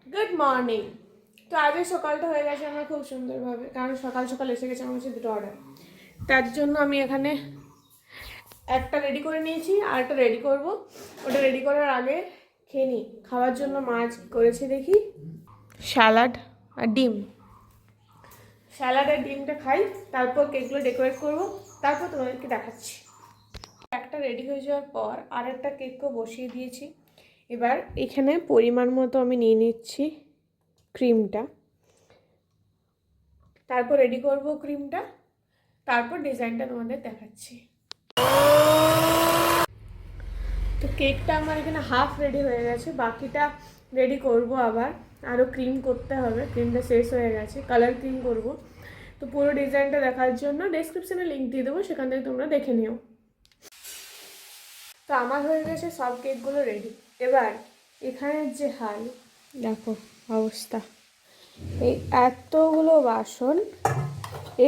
Good morning. তো আজকে সকালটা হয়ে গেছে আমার খুব সুন্দরভাবে, কারণ সকাল সকাল এসে গেছে আমার কাছে দুটো অর্ডার। তার জন্য আমি এখানে একটা রেডি করে নিয়েছি আর একটা রেডি করব। ওটা রেডি করার আগে খেয়ে নিই। খাওয়ার জন্য মাছ করেছি দেখি, স্যালাড আর ডিম। স্যালাড আর ডিমটা খাই, তারপর কেকগুলো ডেকোরেট করব, তারপর তোমাদেরকে দেখাচ্ছি। একটা রেডি হয়ে যাওয়ার পর আর একটা কেকও বসিয়ে দিয়েছি। এবার এখানে পরিমাণ মতো আমি নিয়ে নিচ্ছি ক্রিমটা, তারপর রেডি করব ক্রিমটা, তারপর ডিজাইনটা তোমাদের দেখাচ্ছি। তো কেকটা আমার এখানে হাফ রেডি হয়ে গেছে, বাকিটা রেডি করব। আবার আরও ক্রিম করতে হবে, ক্রিমটা শেষ হয়ে গেছে, কালার ক্রিম করব। তো পুরো ডিজাইনটা দেখার জন্য ডেসক্রিপশনে লিঙ্ক দিয়ে দেবো, সেখান থেকে তোমরা দেখে নিও। তো আমার হয়ে গেছে সব কেকগুলো রেডি। এবার এখানের যে হাল দেখো, অবস্থা, এই এতগুলো বাসন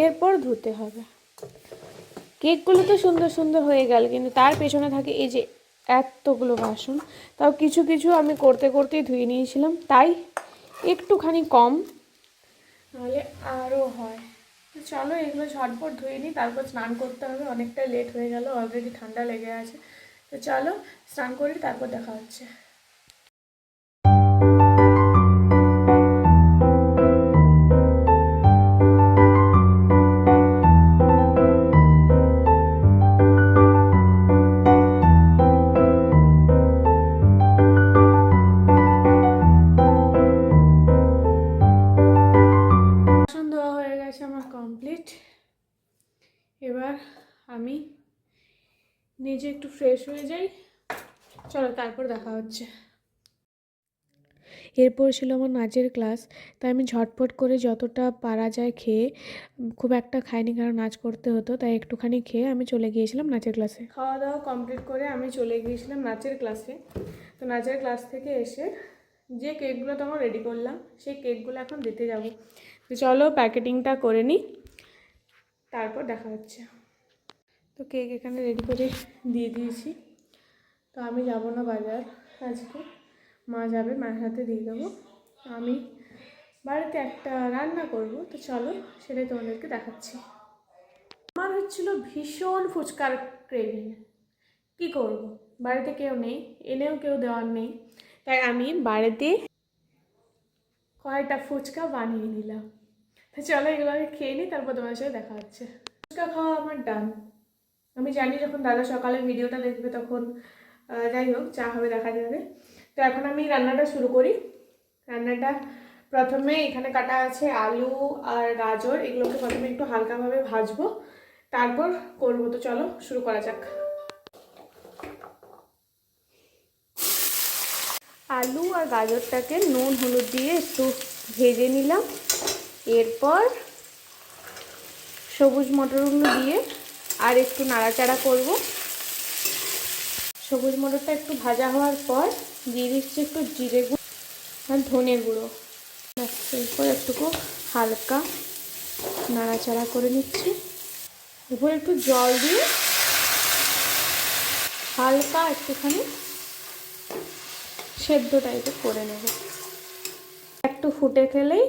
এরপর ধুতে হবে। কেকগুলো তো সুন্দর সুন্দর হয়ে গেল, কিন্তু তার পেছনে থাকে এই যে এতগুলো বাসন। তাও কিছু কিছু আমি করতে করতেই ধুয়ে নিয়েছিলাম, তাই একটুখানি কম, নাহলে আরও হয়। তো চলো এগুলো ঝটপট ধুয়ে নিই, তারপর স্নান করতে হবে। অনেকটা লেট হয়ে গেল, অলরেডি ঠান্ডা লেগে আছে। তো চলো স্নান করি, তারপর দেখা হচ্ছে। বাসন ধোয়া হয়ে গেছে আমার কমপ্লিট। এবার আমি নিজে একটু ফ্রেশ হয়ে যাই, চলো তারপর দেখা হচ্ছে। এরপর ছিল আমার নাচের ক্লাস, তাই আমি ঝটপট করে যতটা পারা যায় খেয়ে, খুব একটা খাইনি কারণ নাচ করতে হতো, তাই একটুখানি খেয়ে আমি চলে গিয়েছিলাম নাচের ক্লাসে। খাওয়া দাওয়া কমপ্লিট করে আমি চলে গিয়েছিলাম নাচের ক্লাসে। তো নাচের ক্লাস থেকে এসে যে কেকগুলো তো আমার রেডি করলাম, সেই কেকগুলো এখন দিতে যাব। তো চলো প্যাকেটিংটা করে নিই, তারপর দেখা হচ্ছে। তো কেক এখানে রেডি করে দিয়ে দিয়েছি। তো আমি যাব না বাজার আজকে, মা যাবে, মায়ের হাতে দিয়ে দেবো। আমি বাড়িতে একটা রান্না করব, তো চলো সেটাই তোমাদেরকে দেখাচ্ছি। আমার হচ্ছিল ভীষণ ফুচকার ক্রেভিং। কী করব, বাড়িতে কেউ নেই, এনেও কেউ দেওয়ার নেই, তাই আমি বাড়িতে কয়েকটা ফুচকা বানিয়ে নিলাম। তো চলো এগুলো আমি খেয়ে নিই, তারপর তোমার সাথে দেখা হচ্ছে। ফুচকা খাওয়া আমার ডান। আমি জানি যখন দাদা সকালে ভিডিওটা দেখবে তখন যাই হোক যা হবে দেখা যাবে। তো এখন আমি রান্নাটা শুরু করি। রান্নাটা প্রথমে এখানে কাটা আছে আলু আর গাজর, এগুলোকে প্রথমে একটু হালকাভাবে ভাজবো, তারপর করবো। তো চলো শুরু করা যাক। আলু আর গাজরটাকে নুন হলুদ দিয়ে একটু ভেজে নিলাম। এরপর সবুজ মটরগুলো দিয়ে আর একটু নাড়াচাড়া করব। সবুজ মটরটা একটু ভাজা হওয়ার পর দিয়ে দিচ্ছি একটু জিরে গুঁড়ো আর ধনে গুঁড়ো। এরপর একটুকু হালকা নাড়াচাড়া করে নিচ্ছি। এরপর একটু জল দিয়ে হালকা একটুখানি সেদ্ধ টাইপের করে নেব। একটু ফুটে খেলেই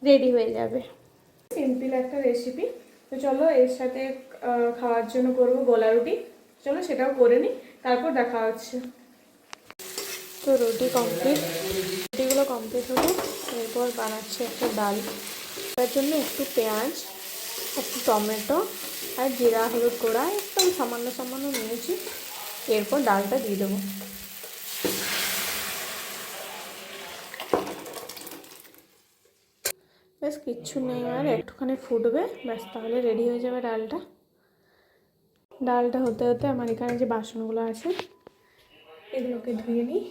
রেডি হয়ে যাবে। সিম্পল একটা রেসিপি। তো চলো এর সাথে খাওয়ার জন্য করবো গোলা রুটি। চলো সেটাও করে নিই, তারপর দেখা হচ্ছে। তো রুটি কমপ্লিট, রুটিগুলো কমপ্লিট হলো। এরপর বানাচ্ছি একটা ডাল। তার জন্য একটু পেঁয়াজ, একটু টমেটো আর জিরা হলুদ গুঁড়া একদম সামান্য সামান্য নিয়েছি। এরপর ডালটা দিয়ে দেবো। ব্যাস কিচ্ছু নেই, আর একটুখানি ফুটবে, ব্যাস তাহলে রেডি হয়ে যাবে ডালটা। ডালটা হতে হতে আমার এখানে যে বাসনগুলো আছে এগুলোকে ধুয়ে নিই,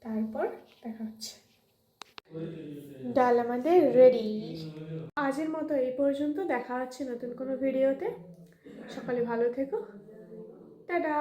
তারপর দেখা হচ্ছে। ডাল আমাদের রেডি। আজের মতো এই পর্যন্ত, দেখা হচ্ছে নতুন কোনো ভিডিওতে। সকালে ভালো থেকো, টাটা।